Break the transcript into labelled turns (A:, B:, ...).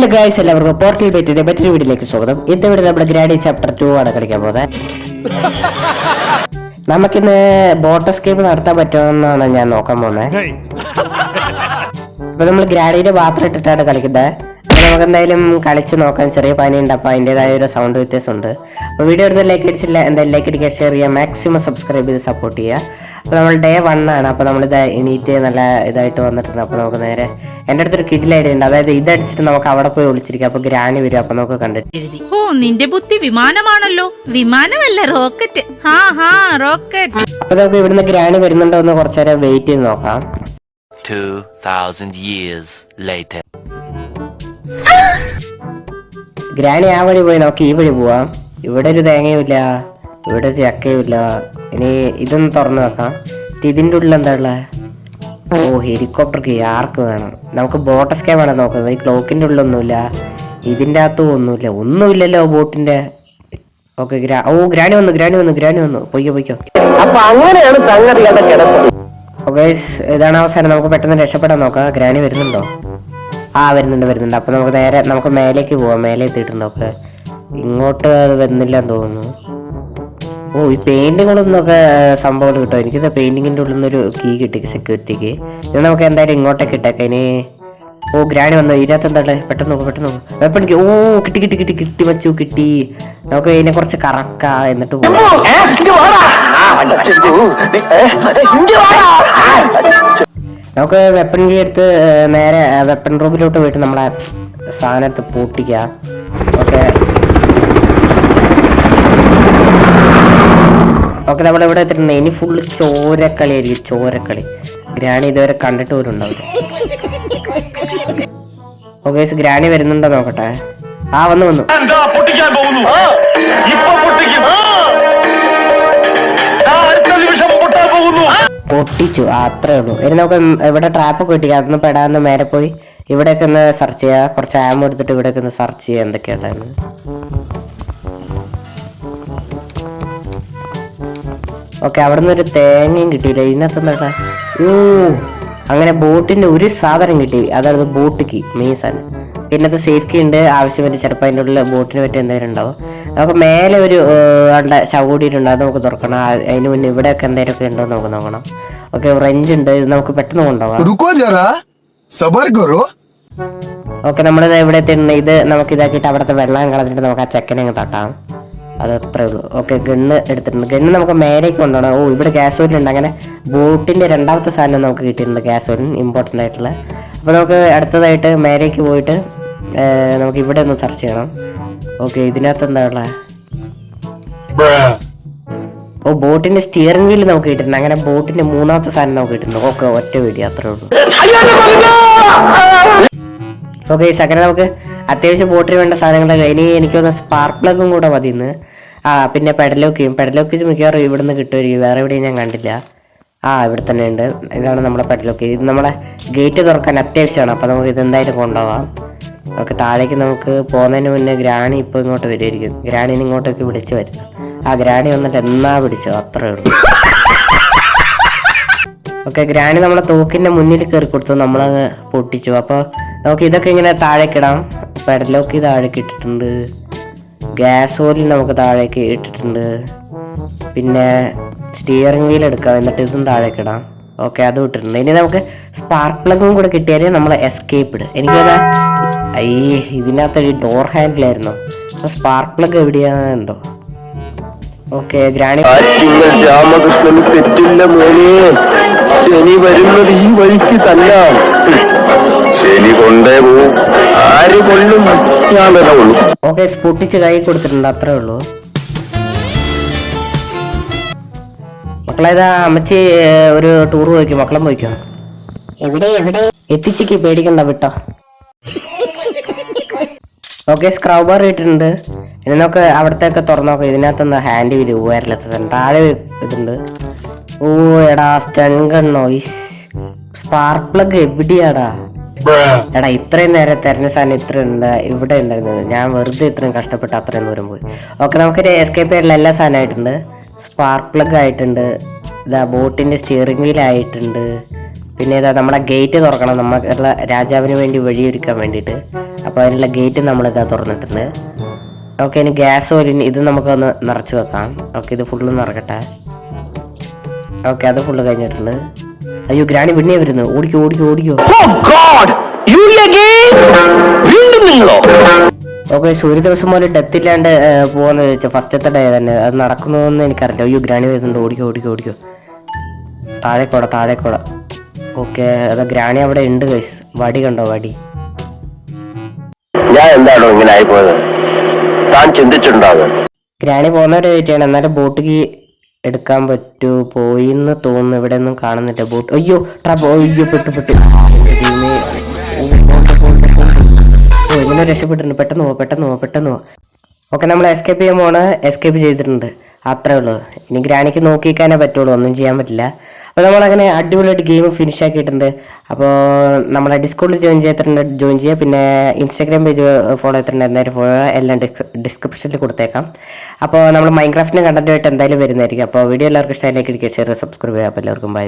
A: Hello guys, എല്ലാവർക്കും portal ബെറ്റിന്റെ മറ്റൊരു വീഡിയോയിലേക്ക് സ്വാഗതം. ഇന്നിവിടെ നമ്മുടെ ഗ്രാഡി ചാപ്റ്റർ 2 ആണ് കളിക്കാൻ പോകുന്നത്. നമുക്കിന്ന് ബോട്ട് എസ്കേപ്പ് നടത്താൻ പറ്റുമെന്നാണ് ഞാൻ നോക്കാൻ പോകുന്നത്. അപ്പൊ നമ്മൾ ഗ്രാഡിയുടെ പാത്രം ഇട്ടിട്ടാണ് കളിക്കുന്നത്. അപ്പൊ നമുക്ക് എന്തായാലും കളിച്ച് നോക്കാൻ. ചെറിയ പനിയുണ്ട്, അപ്പൊ അതിൻ്റെതായ ഒരു സൗണ്ട് വ്യത്യാസമുണ്ട്. അപ്പോൾ വീഡിയോ എടുത്ത് ലൈക്ക് അടിച്ചില്ല, എന്തായാലും ലൈക്ക് അടിക്കുക, ഷെയർ ചെയ്യുക, മാക്സിമം സബ്സ്ക്രൈബ് ചെയ്ത് സപ്പോർട്ട് ചെയ്യുക. അപ്പോൾ നമ്മൾ ഡേ 1 ആണ്. അപ്പോൾ നമ്മളിത് എണീറ്റ് നല്ല ഇതായിട്ട് വന്നിട്ടുണ്ട്. അപ്പോൾ നമുക്ക് നേരെ എൻ്റെ അടുത്തൊരു കിഡിൽ ഐഡിയ ഉണ്ട്. അതായത് ഇതടിച്ചിട്ട് നമുക്ക് അവിടെ പോയി ഒളിച്ചിരിക്കാം. അപ്പോൾ ഗ്രാനി വരും, അപ്പോൾ നമുക്ക് കണ്ടിട്ട്.
B: ഓ, നിന്റെ ബുദ്ധി വിമാനമാണല്ലോ. വിമാനമല്ല, റോക്കറ്റ്. റോക്കറ്റ്.
A: അപ്പോൾ നമുക്ക് ഇവിടുന്ന് ഗ്രാനി വരുന്നുണ്ടോ എന്ന് കുറച്ചു നേരം വെയിറ്റ് ചെയ്ത് നോക്കാം.
C: 2000 years later.
A: ഗ്രാനി ആ വഴി പോയി, നമുക്ക് ഈ വഴി പോവാം. ഇവിടെ ഒരു തേങ്ങയുമില്ല, ഇവിടെ ഒരു ചക്കയുമില്ല. ഇനി ഇതൊന്ന് തുറന്നു വെക്കാം. ഇതിൻ്റെ ഉള്ളിൽ എന്താ ഉള്ളത്? ഓ, ഹെലികോപ്റ്റർക്ക് ആർക്ക് വേണം? നമുക്ക് ബോട്ട് സ്കാം ആണ് നോക്കുന്നത്. ഈ ക്ലോക്കിൻ്റെ ഉള്ളിലൊന്നുമില്ല, ഇതിൻ്റെ അകത്തും ഒന്നുമില്ലല്ലോ ബോട്ടിൻ്റെ. ഓക്കെ, ഗ്രാനി വന്നു. പൊയ്ക്കോ.
D: അപ്പൊ അങ്ങനെയാണ് സംഗതി.
A: ഓക്കെ, ഇതാണ് അവസാനം. നമുക്ക് പെട്ടെന്ന് രക്ഷപ്പെടാൻ നോക്കാം. ഗ്രാനി വരുന്നുണ്ടോ? വരുന്നുണ്ട്. അപ്പൊ നമുക്ക് നേരെ മേലേക്ക് പോവാം. മേലെ എത്തിയിട്ടുണ്ട്. ഓക്കെ, ഇങ്ങോട്ട് അത് വരുന്നില്ല എന്ന് തോന്നുന്നു. ഓ, ഈ പെയിന്റുകളൊന്നൊക്കെ സംഭവം കിട്ടും. എനിക്കിത് പെയിന്റിങ്ങിൻ്റെ ഉള്ളിൽ നിന്നൊരു കീ കിട്ടി, സെക്യൂരിറ്റിക്ക്. ഇത് നമുക്ക് എന്തായാലും ഇങ്ങോട്ടേക്ക് ഇട്ടേക്കാം. ഇനി ഗ്രാനി വന്നു. ഇതിനകത്ത് എന്താണ്? പെട്ടെന്ന് നോക്ക്. വെപ്പണിക്ക്. കിട്ടി വച്ചു. നമുക്ക് ഇതിനെ കുറച്ച് കറക്കാം, എന്നിട്ട് പോവാം. നമുക്ക് വെപ്പൺ കീ എടുത്ത് നേരെ വെപ്പൺ റൂമിലോട്ട് പോയിട്ട് നമ്മളെ സാധനം എടുത്ത് പൂട്ടിക്കാം. ഓക്കെ, നമ്മളിവിടെ എത്തിയിട്ടുണ്ട്. ഇനി ഫുള്ള് ചോരക്കളി ആയിരിക്കും. ചോരക്കളി ഗ്രാനി ഇതുവരെ കണ്ടിട്ട് പോലും ഉണ്ടാവില്ല. ഓക്കെ, ഗ്രാനി വരുന്നുണ്ടോ നോക്കട്ടെ. വന്നു. പൊട്ടിച്ചു, അത്രേ ഉള്ളൂ. ഇനി നമുക്ക് ഇവിടെ ട്രാപ്പൊക്കെ കിട്ടിക്കാം. അതൊന്ന് പെടാന്ന് മേലെ പോയി ഇവിടെയൊക്കെ ഒന്ന് സെർച്ച് ചെയ്യാം. കുറച്ച് ആമോ എടുത്തിട്ട് ഇവിടെയൊക്കെ ഒന്ന് സെർച്ച് ചെയ്യാം എന്തൊക്കെയുള്ളതെന്ന്. ഓക്കെ, അവിടെ നിന്ന് ഒരു തേങ്ങയും കിട്ടിയില്ല. ഇതിനകത്ത് എന്താ? അങ്ങനെ ബോട്ടിന്റെ ഒരു സാധനം കിട്ടി. അതായത് ബോട്ട് കീ, മെയിൻ സാധനം. ഇതിനകത്ത് സേഫ് കീ ഉണ്ട്. ആവശ്യമായിട്ട് ചിലപ്പോൾ അതിൻ്റെ ഉള്ളിൽ ബോട്ടിന് പറ്റി എന്തെങ്കിലും ഉണ്ടാവും. നമുക്ക് മേലെ ഒരു ആളുടെ ശവകൂടിയിട്ടുണ്ട്, അത് നമുക്ക് തുറക്കണം. അതിന് മുന്നേ ഇവിടെയൊക്കെ എന്തെങ്കിലുമൊക്കെ ഉണ്ടോ നമുക്ക് നോക്കണം. ഓക്കെ, റെഞ്ച് ഉണ്ട്. ഇത് നമുക്ക് പെട്ടെന്ന് കൊണ്ടുപോകാം. ഓക്കെ, നമ്മളിത് ഇവിടെ എത്തിയിട്ടുണ്ട്. ഇത് നമുക്ക് ഇതാക്കിയിട്ട് അവിടുത്തെ വെള്ളം കളഞ്ഞിട്ട് നമുക്ക് ആ ചെക്കനെ അങ്ങ് തട്ടാം. അത് അത്രേ ഉള്ളൂ. ഓക്കെ, ഗണ്ണ് എടുത്തിട്ടുണ്ട്. ഗണ്ണ് നമുക്ക് മേലേക്ക് കൊണ്ടുപോകണം. ഓ, ഇവിടെ ഗ്യാസ് ഓയിലുണ്ട്. അങ്ങനെ ബോട്ടിന്റെ രണ്ടാമത്തെ സാധനം നമുക്ക് കിട്ടിയിട്ടുണ്ട്, ഗ്യാസ് ഓയിലിൻ, ഇമ്പോർട്ടൻ്റ് ആയിട്ടുള്ള. അപ്പോൾ നമുക്ക് അടുത്തതായിട്ട് മേലേക്ക് പോയിട്ട് നമുക്ക് ഇവിടെ ഒന്ന് സെർച്ച് ചെയ്യണം. ഓക്കെ, ഇതിനകത്ത് എന്താ ഉള്ളത്? ഓ, ബോട്ടിന്റെ സ്റ്റിയറിംഗ് വീല് നമുക്ക് കിട്ടിയിട്ടുണ്ട്. അങ്ങനെ ബോട്ടിന്റെ മൂന്നാമത്തെ സാധനം നമുക്ക് കിട്ടിയിട്ടുണ്ട്. ഓക്കെ, ഒറ്റ വീഡിയോ, അത്രേ ഉള്ളൂ. ഓക്കെ, അങ്ങനെ നമുക്ക് അത്യാവശ്യം ബോട്ടിൽ വേണ്ട സാധനങ്ങളൊക്കെ. ഇനി എനിക്കൊന്ന് സ്പാർക്ക് പ്ലഗും കൂടെ മതി ഇന്ന്. പിന്നെ പെഡലോക്ക് മിക്കവാറും ഇവിടുന്ന് കിട്ടുമായിരിക്കും. വേറെ എവിടെയും ഞാൻ കണ്ടില്ല. ഇവിടെ തന്നെ ഉണ്ട്. ഇതാണ് നമ്മുടെ പെഡലോക്ക്. ഇത് നമ്മളെ ഗേറ്റ് തുറക്കാൻ അത്യാവശ്യമാണ്. അപ്പോൾ നമുക്ക് ഇതെന്തായാലും കൊണ്ടുപോകാം. ഓക്കെ, താഴേക്ക് നമുക്ക് പോകുന്നതിന് മുന്നേ ഗ്രാണി ഇപ്പോൾ ഇങ്ങോട്ട് വരുമായിരിക്കും. ഗ്രാണീനെ ഇങ്ങോട്ടേക്ക് വിളിച്ച് വരുത്താം. ഗ്രാണി വന്നിട്ട് എന്നാ പിടിച്ചോ, അത്രേ ഉള്ളൂ. ഓക്കെ, ഗ്രാണി നമ്മളെ തോക്കിൻ്റെ മുന്നിൽ കയറി കൊടുത്തു. നമ്മളങ്ങ് പൊട്ടിച്ചു. അപ്പോൾ നമുക്ക് ഇതൊക്കെ ഇങ്ങനെ താഴേക്കിടാം. പെഡലോക്ക് താഴേക്ക് ഇട്ടിട്ടുണ്ട്. ഗ്യാസ് ഓയിൽ നമുക്ക് താഴേക്ക് ഇട്ടിട്ടുണ്ട്. പിന്നെ സ്റ്റിയറിംഗ് വീൽ എടുക്കാം, എന്നിട്ട് ഇതും താഴേക്കിടാം. ഓക്കെ, അതും ഇട്ടിട്ടുണ്ട്. ഇനി നമുക്ക് സ്പാർക്ക് പ്ലഗും കൂടെ കിട്ടിയാൽ നമ്മൾ എസ്കേപ്പ് ഇടും. എനിക്കത് ഇതിനകത്ത് ഡോർ ഹാൻഡിലായിരുന്നു. അപ്പോൾ സ്പാർക്ക് പ്ലഗ് എവിടെയാണ് എന്തോ. ഓക്കെ, ഗ്രാണി
D: രാമകൃഷ്ണന് തെറ്റില്ല മോനെ. ശനി വരുന്നത് ഈ വഴിക്ക് തന്നെ. ശനി കൊണ്ടേ പോവും, ആര് കൊള്ളും? ഞാൻ തന്നെ കൊള്ളും.
A: ഓക്കെ, പൊട്ടിച്ച് കൈ കൊടുത്തിട്ടുണ്ട്, അത്രേ ഉള്ളൂ. മക്കളെ, ഇതാ അമ്മച്ചി ഒരു ടൂർ പോയിക്കോ. മക്കളും പോയിക്കോ. എവിടെ എത്തിച്ചിക്ക്, പേടിക്കണ്ട, വിട്ടോ. ഓക്കെ, സ്ക്രൗബർ ഇട്ടിട്ടുണ്ട്. ഇനി നമുക്ക് അവിടത്തേക്ക് തുറന്നു നോക്കാം. ഇതിനകത്തൊന്ന് ഹാൻഡ് വീല് വയറിലെത്ത താഴെ ഇതുണ്ട്. ഓ, എടാ സ്റ്റൺ ഗണ്ണോ. സ്പാർക്ക് പ്ലഗ് എവിടെയാടാ? എടാ, ഇത്രയും നേരം തെരഞ്ഞ സാധനം ഇത്ര ഉണ്ട്, ഇവിടെ ഉണ്ടായിരുന്നത്. ഞാൻ വെറുതെ ഇത്രയും കഷ്ടപ്പെട്ട് അത്രയും ദൂരം പോയി. ഓക്കെ, നമുക്കൊരു എസ്കേപ്പ് ആയിട്ടുള്ള എല്ലാ സാധനം ആയിട്ടുണ്ട്. സ്പാർക്ക് പ്ലഗ് ആയിട്ടുണ്ട്. ഇതാ ബോട്ടിന്റെ സ്റ്റിയറിംഗ് വീൽ ആയിട്ടുണ്ട്. പിന്നെ ഇതാ നമ്മുടെ ഗേറ്റ് തുറക്കണം, നമുക്കുള്ള രാജാവിന് വേണ്ടി വഴിയൊരുക്കാൻ വേണ്ടിയിട്ട്. അപ്പോൾ അതിനുള്ള ഗേറ്റ് നമ്മളിതാ തുറന്നിട്ടുണ്ട്. ഓക്കെ, ഇനി ഗ്യാസ് ഓയിൽ ഇത് നമുക്കൊന്ന് നിറച്ച് വെക്കാം. ഓക്കെ, ഇത് ഫുള്ള് നിറക്കട്ടെ. ഓക്കെ, അത് ഫുള്ള് കഴിഞ്ഞിട്ടുണ്ട്. അയ്യോ, ഗ്രാണി പിന്നെ വരുന്നു. ഓടിക്കോ ഓടിക്കോ ഓടിക്കോ. ഓക്കെ, ഒരു ദിവസം പോലെ ഡെത്ത് ഇല്ലാണ്ട് പോകാന്ന് വെച്ചാൽ ഫസ്റ്റത്തെ ഡേ തന്നെ അത് നടക്കുന്നതെന്ന് എനിക്കറിയില്ല. അയ്യോ, ഗ്രാണി വരുന്നുണ്ട്. ഓടിക്കോ ഓടിക്കോ ഓടിക്കോ. താഴേക്കോട. ഓക്കെ, അത് ഗ്രാണി അവിടെ ഉണ്ട് ഗൈസ്. വടി കണ്ടോ, വടി.
D: ഞാൻ എന്താണോ ഇങ്ങനെ ആയിപ്പോയത്, താൻ ചിന്തിച്ചിട്ടുണ്ടാകും.
A: ഗ്രാണി പോകുന്നവരെ വെയിറ്റ് ചെയ്യണം, എന്നാലും ബോട്ട് കീ എടുക്കാൻ പറ്റൂ. പോയിന്ന് തോന്നുന്നു, ഇവിടെ ഒന്നും കാണുന്നില്ല ബോട്ട്. അയ്യോ ട്രാപ്പ്. അയ്യോ പെട്ടു. ഓ, ഇങ്ങനെ രക്ഷപ്പെട്ടിട്ടുണ്ട്. പെട്ടെന്ന് പോ. ഓക്കെ, നമ്മൾ എസ്കേപ്പ് ചെയ്യാൻ പോണ്. എസ്കേപ്പ് ചെയ്തിട്ടുണ്ട്, അത്രേ ഉള്ളൂ. ഇനി ഗ്രാണിക്ക് നോക്കിക്കാനേ പറ്റുള്ളൂ, ഒന്നും ചെയ്യാൻ പറ്റില്ല. അപ്പോൾ നമ്മളങ്ങനെ അടിപൊളിയായിട്ട് ഗെയിം ഫിനിഷ് ആക്കിയിട്ടുണ്ട്. അപ്പോൾ നമ്മളെ ഡിസ്കോഡിൽ ജോയിൻ ചെയ്യുക. പിന്നെ ഇൻസ്റ്റാഗ്രാം പേജ് ഫോളോ ചെയ്തിട്ടുണ്ട്. എന്തായാലും ഫോളോ എല്ലാം ഡിസ്ക്രിപ്ഷനിൽ കൊടുത്തേക്കാം. അപ്പോൾ നമ്മൾ മൈൻക്രാഫ്റ്റിൻ്റെ കണ്ടന്റുമായിട്ട് എന്തായാലും വരുന്നതായിരിക്കും. അപ്പോൾ വീഡിയോ എല്ലാവർക്കും ഇഷ്ടമായി, ലൈക്ക് അടിക്കുക, ഷെയർ, സബ്സ്ക്രൈബ് ചെയ്യുക. അപ്പോൾ എല്ലാവർക്കും ബൈ.